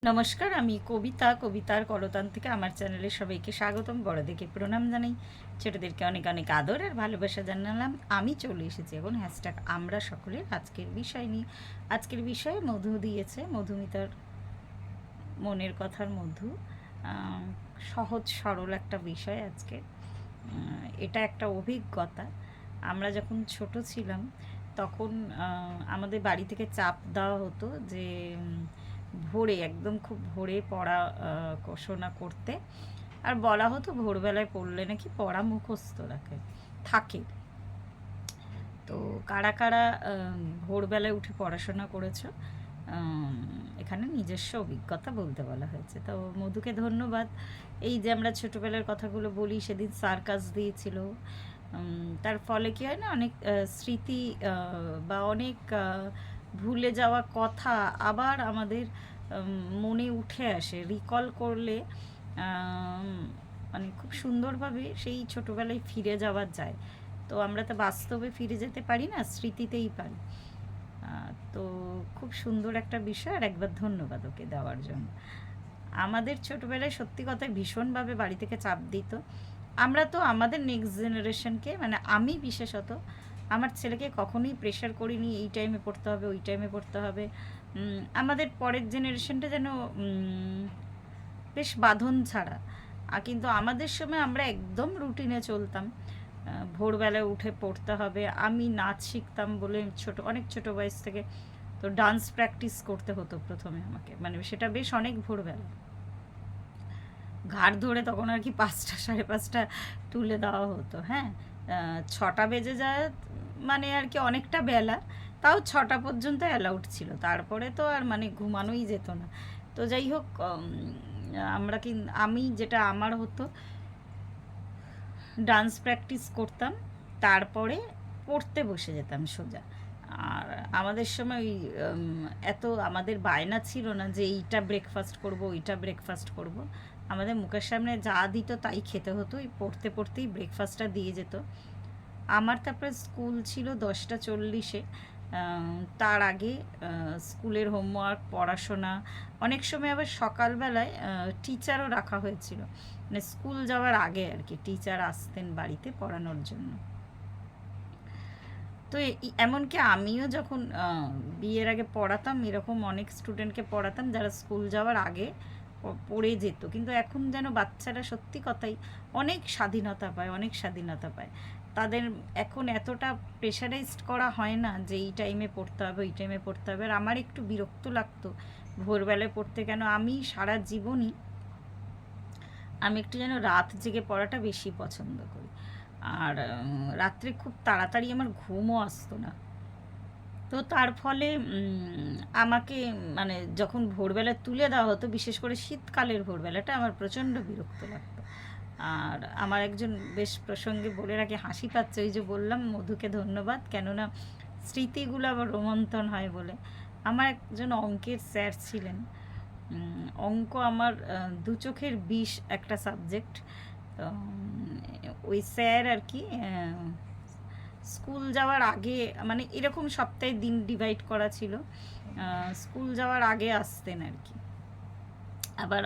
নমস্কার, আমি কবিতার কলতান থেকে আমার চ্যানেলে সবাইকে স্বাগতম। বড়দেরকে প্রণাম জানাই, ছোটদেরকে অনেক অনেক আদর আর ভালোবাসা জানালাম। আমি চলে এসেছি এখন হ্যাশট্যাগ আমরা সকলের আজকের বিষয় নিয়ে। আজকের বিষয়ে মধু দিয়েছে, মধুমিতার মনের কথার মধু। সহজ সরল একটা বিষয় আজকে। এটা একটা অভিজ্ঞতা। আমরা যখন ছোট ছিলাম তখন আমাদের বাড়ি থেকে চাপ দেওয়া হতো যে ভোরে, একদম খুব ভোরে পড়া শোনা করতে। আর বলা হতো ভোরবেলায় পড়লে নাকি পড়া মুখস্থ থাকে। তো কারা কারা ভোরবেলায় উঠে পড়াশোনা করেছো, এখানে নিজস্ব অভিজ্ঞতা বলতে বলা হয়েছে। তো মধুকে ধন্যবাদ। এই যে আমরা ছোটোবেলার কথাগুলো বলি, সেদিন সার্কাস দিয়েছিল, তার ফলে কী হয় না, অনেক স্মৃতি বা অনেক ভুলে যাওয়া কথা আবার আমাদের মনে উঠে আসে। রিকল করলে মানে খুব সুন্দরভাবে সেই ছোটোবেলায় ফিরে যাওয়া যায়। তো আমরা তো বাস্তবে ফিরে যেতে পারি না, স্মৃতিতেই পারি। তো খুব সুন্দর একটা বিষয়, আর একবার ধন্যবাদ ওকে দেওয়ার জন্য। আমাদের ছোটোবেলায় সত্যি কথায় ভীষণভাবে বাড়ি থেকে চাপ দিত। আমরা তো আমাদের নেক্সট জেনারেশনকে, মানে আমি বিশেষত আমার ছেলেকে কখনোই প্রেশার করিনি এই টাইমে পড়তে হবে, ওই টাইমে পড়তে হবে। আমাদের পরের জেনারেশনটা যেন বেশ বাঁধন ছাড়া। কিন্তু আমাদের সময় আমরা একদম রুটিনে চলতাম। ভোরবেলায় উঠে পড়তে হবে। আমি নাচ শিখতাম বলে অনেক ছোট বয়স থেকে তো ডান্স প্র্যাকটিস করতে হতো প্রথমে আমাকে, মানে সেটা বেশ অনেক ভোরবেলা। ঘাড় ধরে তখন আর কি 5টা 5:30 তুলে দেওয়া হতো। হ্যাঁ, 6টা বেজে যায় মানে আর কি অনেকটা বেলা, তাও 6টা পর্যন্ত অ্যালাউড ছিল, তারপরে তো আর মানে ঘুমানোই যেত না। তো যাই হোক, আমি যেটা আমার হতো, ডান্স প্র্যাকটিস করতাম, তারপরে পড়তে বসে যেতাম সোজা। আর আমাদের সময় ওই এত আমাদের বায়না ছিল না যে এইটা ব্রেকফাস্ট করব, ওইটা ব্রেকফাস্ট করব। আমাদের মুখের সামনে যা দিত তাই খেতে হতো। ওই পড়তে পড়তেই ব্রেকফাস্টটা দিয়ে যেত। আমার তারপরে স্কুল ছিল 10টা 40-এ। তার আগে স্কুলের হোমওয়ার্ক, পড়াশোনা, অনেক সময় আবার সকালবেলায় টিচারও রাখা হয়েছিল, মানে স্কুল যাওয়ার আগে আর কি টিচার আসতেন বাড়িতে পড়ানোর জন্য। তো এমনকি আমিও যখন বিয়ের আগে পড়াতাম, এরকম অনেক স্টুডেন্টকে পড়াতাম যারা স্কুল যাওয়ার আগে পড়ে যেত। কিন্তু এখন যেন বাচ্চারা সত্যি কথাই অনেক স্বাধীনতা পায়, অনেক স্বাধীনতা পায়। তাদের এখন এতটা প্রেশারাইজড করা হয় না যে এই টাইমে পড়তে হবে, ওই টাইমে পড়তে হবে। আর আমার একটু বিরক্ত লাগতো ভোরবেলায় পড়তে। কেন, আমি সারা জীবনই আমি একটু যেন রাত জেগে পড়াটা বেশি পছন্দ করি। আর রাত্রে খুব তাড়াতাড়ি আমার ঘুমও আসতো না। তো তার ফলে আমাকে, মানে যখন ভোরবেলা তুলে দেওয়া হতো, বিশেষ করে শীতকালের ভোরবেলাটা আমার প্রচণ্ড বিরক্ত লাগতো। আর আমার একজন, বেশ প্রসঙ্গে বলে রাখি, হাসি পাচ্ছে, ওই যে বললাম মধুকে ধন্যবাদ, কেননা স্মৃতিগুলো আবার রোমন্থন হয় বলে। আমার একজন অঙ্কের স্যার ছিলেন। অঙ্ক আমার দু চোখের বিষ একটা সাবজেক্ট। তো ওই স্যার আর কি স্কুল যাওয়ার আগে, মানে এরকম সপ্তাহে দিন ডিভাইড করা ছিল, স্কুল যাওয়ার আগে আসতেন আর কি। আবার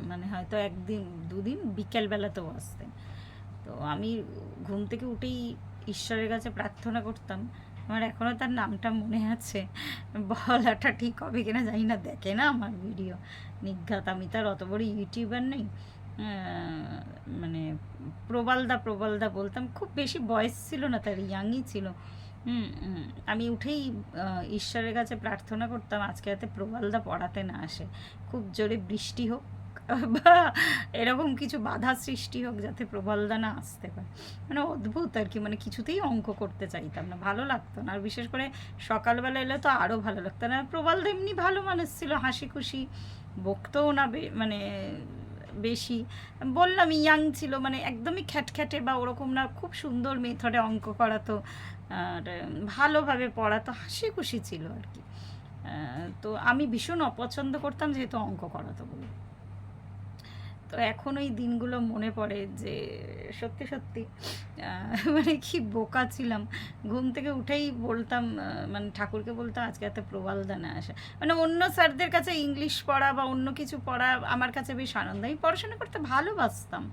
মানে হয়তো একদিন দুদিন বিকেলবেলাতেও আসতেন। তো আমি ঘুম থেকে উঠেই ঈশ্বরের কাছে প্রার্থনা করতাম। আমার এখনও তার নামটা মনে আছে, বলাটা ঠিক হবে কিনা জানি না, দেখে না আমার ভিডিও নিঘাত। আমি তার অত বড় ইউটিউবার নেই। মানে প্রবালদা বলতাম, খুব বেশি বয়স ছিল না তার, ইয়াংই ছিল। আমি উঠেই ঈশ্বরের কাছে প্রার্থনা করতাম আজকে যাতে প্রবালদা পড়াতে না আসে, খুব জোরে বৃষ্টি হোক বা এরকম কিছু বাধা সৃষ্টি হোক, যাতে প্রবালদা না আসতে পারে। মানে অদ্ভুত আর কি, মানে কিছুতেই অঙ্ক করতে চাইতাম না, ভালো লাগতো না। আর বিশেষ করে সকালবেলা এলে তো আরও ভালো লাগতো না। প্রবালদা এমনি ভালো মানুষ ছিল, হাসি খুশি, বকতেও না মানে বেশি। বললাম ইয়াং ছিল, মানে একদমই খ্যাটখ্যাটে বা ওরকম না, খুব সুন্দর মেথডে অঙ্ক করাতো, আর ভালোভাবে পড়াতো, হাসি খুশি ছিল আর কি। তো আমি ভীষণ অপছন্দ করতাম যেহেতু অঙ্ক করাতো বলে। তো এখন ওই দিনগুলো মনে পড়ে যে সত্যি সত্যি মানে কি বোকা ছিলাম। ঘুম থেকে উঠেই বলতাম, মানে ঠাকুরকে বলতাম আজকে এত প্রবালদা না আসে। মানে অন্য স্যারদের কাছে ইংলিশ পড়া বা অন্য কিছু পড়া আমার কাছে বেশ আনন্দ। আমি পড়াশোনা করতে ভালোবাসতাম।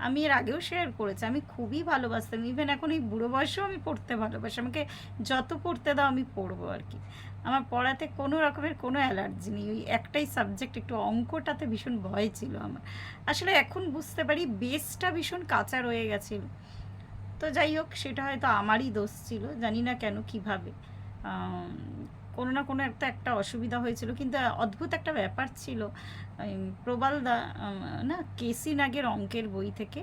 আমি এর আগেও শেয়ার করেছি, আমি খুবই ভালোবাসতাম। ইভেন এখন এই বুড়ো বয়সেও আমি পড়তে ভালোবাসি। আমাকে যত পড়তে দাও আমি পড়বো আর কি। আমার পড়াতে কোনো রকমের কোনো অ্যালার্জি নেই। ওই একটাই সাবজেক্ট, একটু অঙ্কটাতে ভীষণ ভয় ছিল আমার। আসলে এখন বুঝতে পারি বেসটা ভীষণ কাঁচা রয়ে গেছিল। তো যাই হোক, সেটা হয়তো আমারই দোষ ছিল, জানি না কেন কিভাবে। আম, কোনো না কোনো একটা অসুবিধা হয়েছিল, কিন্তু অদ্ভুত একটা ব্যাপার ছিল। প্রবালদা না কেসি নাগের অঙ্কের বই থেকে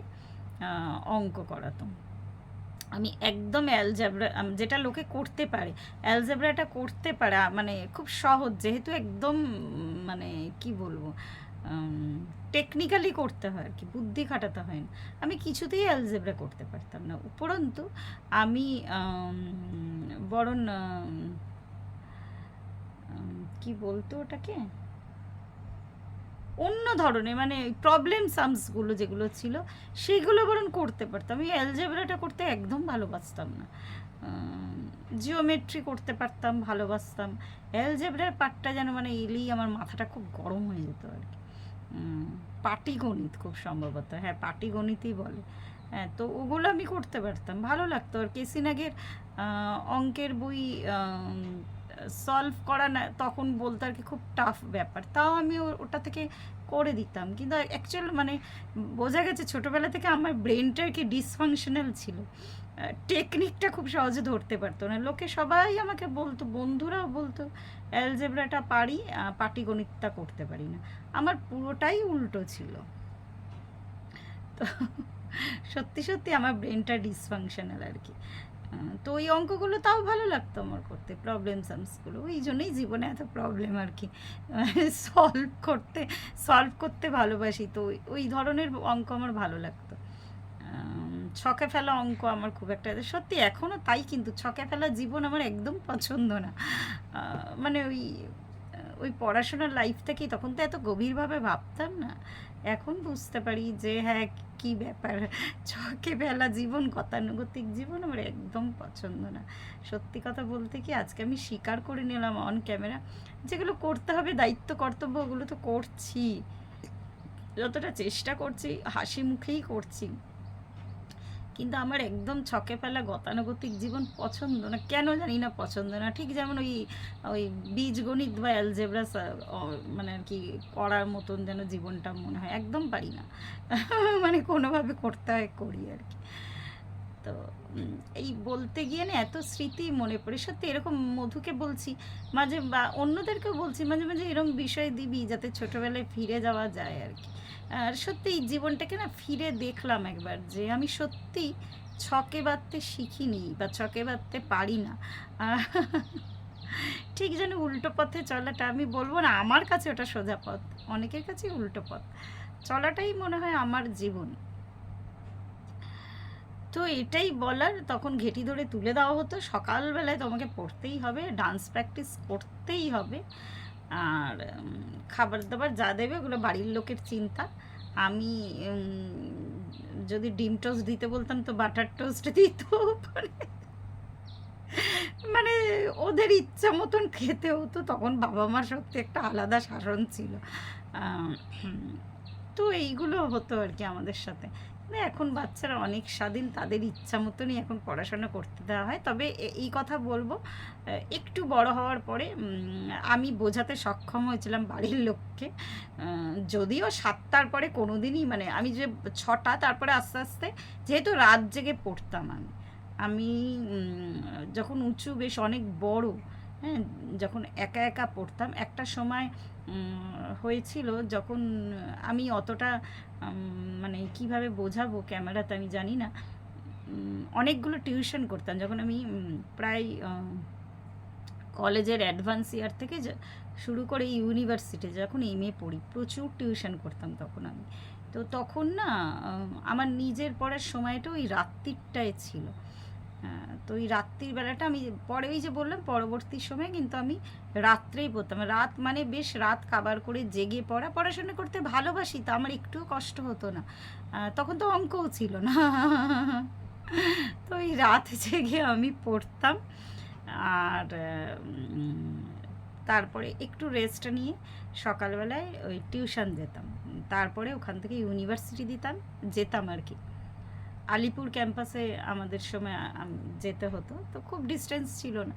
অঙ্ক করাতো। আমি একদম অ্যালজেব্রা, যেটা লোকে করতে পারে, অ্যালজেব্রাটা করতে পারে, মানে খুব সহজ, যেহেতু একদম মানে কি বলবো, টেকনিক্যালি করতে হয় আর কি, বুদ্ধি খাটাতে হয় না। আমি কিছুতেই অ্যালজেব্রা করতে পারতাম না। উপরন্তু আমি বরং কি বলতো ওটাকে, অন্য ধরনের মানে প্রবলেম সামসগুলো যেগুলো ছিল সেগুলো বরং করতে পারতাম। আমি অ্যালজেব্রাটা করতে একদম ভালোবাসতাম না। জিওমেট্রি করতে পারতাম, ভালোবাসতাম। অ্যালজেব্রার পার্টটা যেন মানে এলেই আমার মাথাটা খুব গরম হয়ে যেত আর কি। পাটিগণিত খুব সম্ভবত, হ্যাঁ পাটিগণিতই বলে। হ্যাঁ, তো ওগুলো আমি করতে পারতাম, ভালো লাগতো। আর কেসিনাগের অঙ্কের বই সলভ করা না তখন বলতো আর কি খুব টাফ ব্যাপার, তাও আমি ওটা থেকে করে দিতাম। কিন্তু অ্যাকচুয়াল মানে বোঝা গেছে ছোটোবেলা থেকে আমার ব্রেনটা আর কি ডিসফাংশনাল ছিল। টেকনিকটা খুব সহজে ধরতে পারতো না। লোকে সবাই আমাকে বলতো, বন্ধুরাও বলতো অ্যালজেব্রাটা পারি, পাটিগণিতটা করতে পারি না। আমার পুরোটাই উল্টো ছিল। তো সত্যি সত্যি আমার ব্রেনটা ডিসফাংশনাল আর কি। তো ওই অঙ্কগুলো তাও ভালো লাগতো আমার করতে, প্রবলেম সামসগুলো। ওই জন্যই জীবনে এত প্রবলেম আর কি, সলভ করতে ভালোবাসি। তো ওই ধরনের অঙ্ক আমার ভালো লাগতো। ছকে ফেলা অঙ্ক আমার খুব একটা, সত্যি এখনও তাই, কিন্তু ছকে ফেলা জীবন আমার একদম পছন্দ না। মানে ওই ওই পড়াশোনার লাইফ থেকেই, তখন তো এত গভীরভাবে ভাবতাম না। এখন বুঝতে পারি যে হ্যাঁ কী ব্যাপার, ছকে ফেলা জীবন, গতানুগতিক জীবন আমার একদম পছন্দ না। সত্যি কথা বলতে কি, আজকে আমি স্বীকার করে নিলাম অন ক্যামেরা, যেগুলো করতে হবে দায়িত্ব কর্তব্য ওগুলো তো করছি, যতটা চেষ্টা করছি হাসি মুখেই করছি, কিন্তু আমার একদম ছকে ফেলা গতানুগতিক জীবন পছন্দ না। কেন জানি না পছন্দ না। ঠিক যেমন ওই ওই বীজগণিত বা অ্যালজেব্রা মানে আর কি করার মতন যেন জীবনটা মনে হয়, একদম পারি না। মানে কোনোভাবে করতে হয় করি আর কি। তো এই বলতে গিয়ে না এত স্মৃতি মনে পড়ে। সত্যি এরকম মধুকে বলছি মাঝে, বা অন্যদেরকেও বলছি মাঝে মাঝে এরকম বিষয় দিবি যাতে ছোটোবেলায় ফিরে যাওয়া যায় আর কি। আর সত্যি এই জীবনটাকে না ফিরে দেখলাম একবার, যে আমি সত্যি ছকে বাঁধতে শিখিনি বা ছকে বাঁধতে পারি না। ঠিক যেন উল্টো পথে চলাটা, আমি বলবো না আমার কাছে ওটা সোজা পথ, অনেকের কাছেই উল্টো পথ, চলাটাই মনে হয় আমার জীবন। তো এটাই বলার, তখন ঘেঁটি ধরে তুলে দেওয়া হতো, সকালবেলায় তোমাকে পড়তেই হবে, ডান্স প্র্যাকটিস করতেই হবে, আর খাবার দাবার যা দেবে ওগুলো বাড়ির লোকের চিন্তা। আমি যদি ডিম টোস্ট দিতে বলতাম তো বাটার টোস্ট দিত, মানে ওদের ইচ্ছা মতন খেতে হতো। তখন বাবা মার সত্যি একটা আলাদা শাসন ছিল। তো এইগুলো হতো আর কি আমাদের সাথে। এখন বাচ্চারা অনেক স্বাধীন, তাদের ইচ্ছা মতনই এখন পড়াশোনা করতে দেওয়া হয়। তবে এই কথা বলবো, একটু বড় হওয়ার পরে আমি বোঝাতে সক্ষম হয়েছিলাম বাড়ির লোককে। যদিও 7টার পরে কোনো দিনই, মানে আমি যে 6টা, তারপরে আস্তে আস্তে যেহেতু রাত জেগে পড়তাম আমি, আমি যখন উঁচু বেশ অনেক বড়, হ্যাঁ, যখন একা একা পড়তাম একটা সময় হয়েছিল, যখন আমি অতটা মানে কিভাবে বোঝাবো ক্যামেরাতে আমি জানি না, অনেকগুলো টিউশন করতাম যখন আমি প্রায় কলেজের অ্যাডভান্স ইয়ার থেকে শুরু করে ইউনিভার্সিটি যখন এমএ পড়ি, প্রচুর টিউশন করতাম তখন আমি। তো তখন না আমার নিজের পড়ার সময়টা ওই রাত্রিটায় ছিল। তো ওই রাত্রির বেলাটা আমি পরে ওই যে বললাম পরবর্তী সময়ে কিন্তু আমি রাত্রেই পড়তাম। রাত মানে বেশ রাত কাবার করে জেগে পড়াশোনা করতে ভালোবাসি, তো আমার একটুও কষ্ট হতো না। তখন তো অঙ্কও ছিল না। তো ওই রাত জেগে আমি পড়তাম। আর তারপরে একটু রেস্ট নিয়ে সকালবেলায় ওই টিউশন যেতাম। তারপরে ওখান থেকে ইউনিভার্সিটি যেতাম আর কি। আলিপুর ক্যাম্পাসে আমাদের সময় যেতে হতো, তো খুব ডিস্টেন্স ছিল না।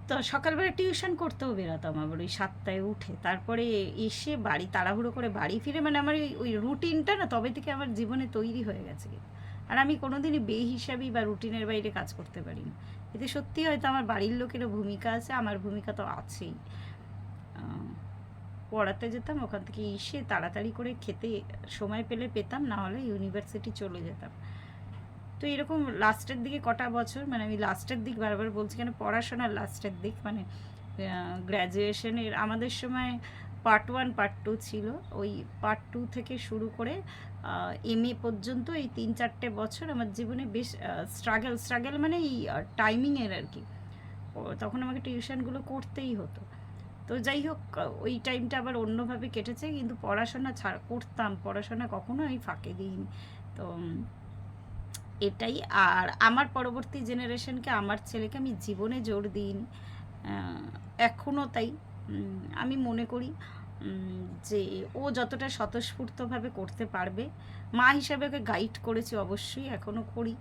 তো সকালবেলা টিউশন করতেও বেরোতাম আবার ওই 7টায় উঠে। তারপরে এসে বাড়ি তাড়াহুড়ো করে বাড়ি ফিরে, মানে আমার ওই রুটিনটা না তবে থেকে আমার জীবনে তৈরি হয়ে গেছে। আর আমি কোনোদিনই বেহিসাবি বা রুটিনের বাইরে কাজ করতে পারি না। এতে সত্যি হয়তো আমার বাড়ির লোকেরও ভূমিকা আছে, আমার ভূমিকা তো আছেই। পড়াতে যেতাম, ওখান থেকে এসে তাড়াতাড়ি করে খেতে সময় পেলে পেতাম, না হলে ইউনিভার্সিটি চলে যেতাম। তো এরকম লাস্টের দিকে কটা বছর, মানে আমি লাস্টের দিক বারবার বলছি কেন, পড়াশোনার লাস্টের দিক, মানে গ্র্যাজুয়েশনের আমাদের সময় পার্ট 1 পার্ট 2 ছিল। ওই পার্ট 2 থেকে শুরু করে MA পর্যন্ত এই 3-4টে বছর আমার জীবনে বেশ স্ট্রাগল মানে এই টাইমিংয়ের আর কি। তখন আমাকে টিউশনগুলো করতেই হতো। তো যাই হোক, ওই টাইমটা আবার অন্যভাবে কেটেছে, কিন্তু পড়াশোনা করতাম, পড়াশোনা কখনো আমি ফাঁকে দিইনি। তো এটাই। আর আমার পরবর্তী জেনারেশনকে, আমার ছেলেকে আমি জীবনে জোর দিইনি, এখনও তাই। আমি মনে করি যে ও যতটা স্বতঃস্ফূর্তভাবে করতে পারবে, মা হিসাবে ওকে গাইড করেছি অবশ্যই, এখনও করি,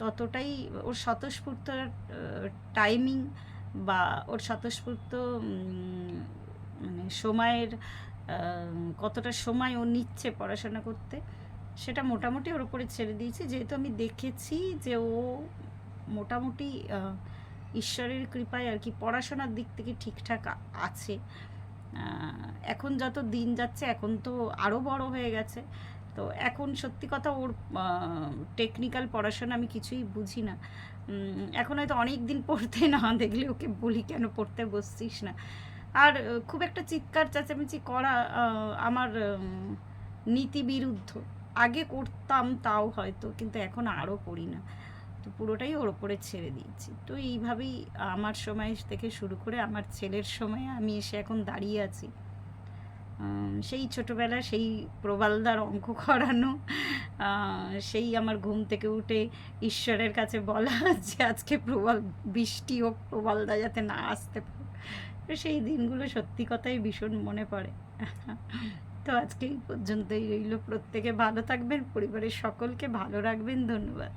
ততটাই ওর স্বতঃস্ফূর্ত টাইমিং বা ওর স্বতঃস্ফূর্ত মানে সময়ের কতটা সময় ও নিচ্ছে পড়াশোনা করতে, সেটা মোটামুটি ওর উপরে ছেড়ে দিয়েছি। যেহেতু আমি দেখেছি যে ও মোটামুটি ঈশ্বরের কৃপায় আর কি পড়াশোনার দিক থেকে ঠিকঠাক আছে। এখন যত দিন যাচ্ছে, এখন তো আরও বড় হয়ে গেছে, তো এখন সত্যি কথা ওর টেকনিক্যাল পড়াশোনা আমি কিছুই বুঝি না। এখন হয়তো অনেক দিন পড়তে না দেখলে ওকে বলি কেন পড়তে বসছিস না। আর খুব একটা চিৎকার চেঁচামেচি করা আমার নীতি বিরুদ্ধ। আগে করতাম তাও হয়তো, কিন্তু এখন আরও করি না। তো পুরোটাই ওর ওপরে ছেড়ে দিয়েছি। তো এইভাবেই আমার সময় থেকে শুরু করে আমার ছেলের সময়ে আমি এসে এখন দাঁড়িয়ে আছি। সেই ছোটোবেলা সেই প্রবালদার অঙ্ক করানো, সেই আমার ঘুম থেকে উঠে ঈশ্বরের কাছে বলা যে আজকে বৃষ্টি হোক, প্রবালদা যাতে না আসতে পারে। তো সেই দিনগুলো সত্যি কথাই ভীষণ মনে পড়ে। তো আজকে এই পর্যন্তই রইল। প্রত্যেকে ভালো থাকবেন, পরিবারের সকলকে ভালো রাখবেন। ধন্যবাদ।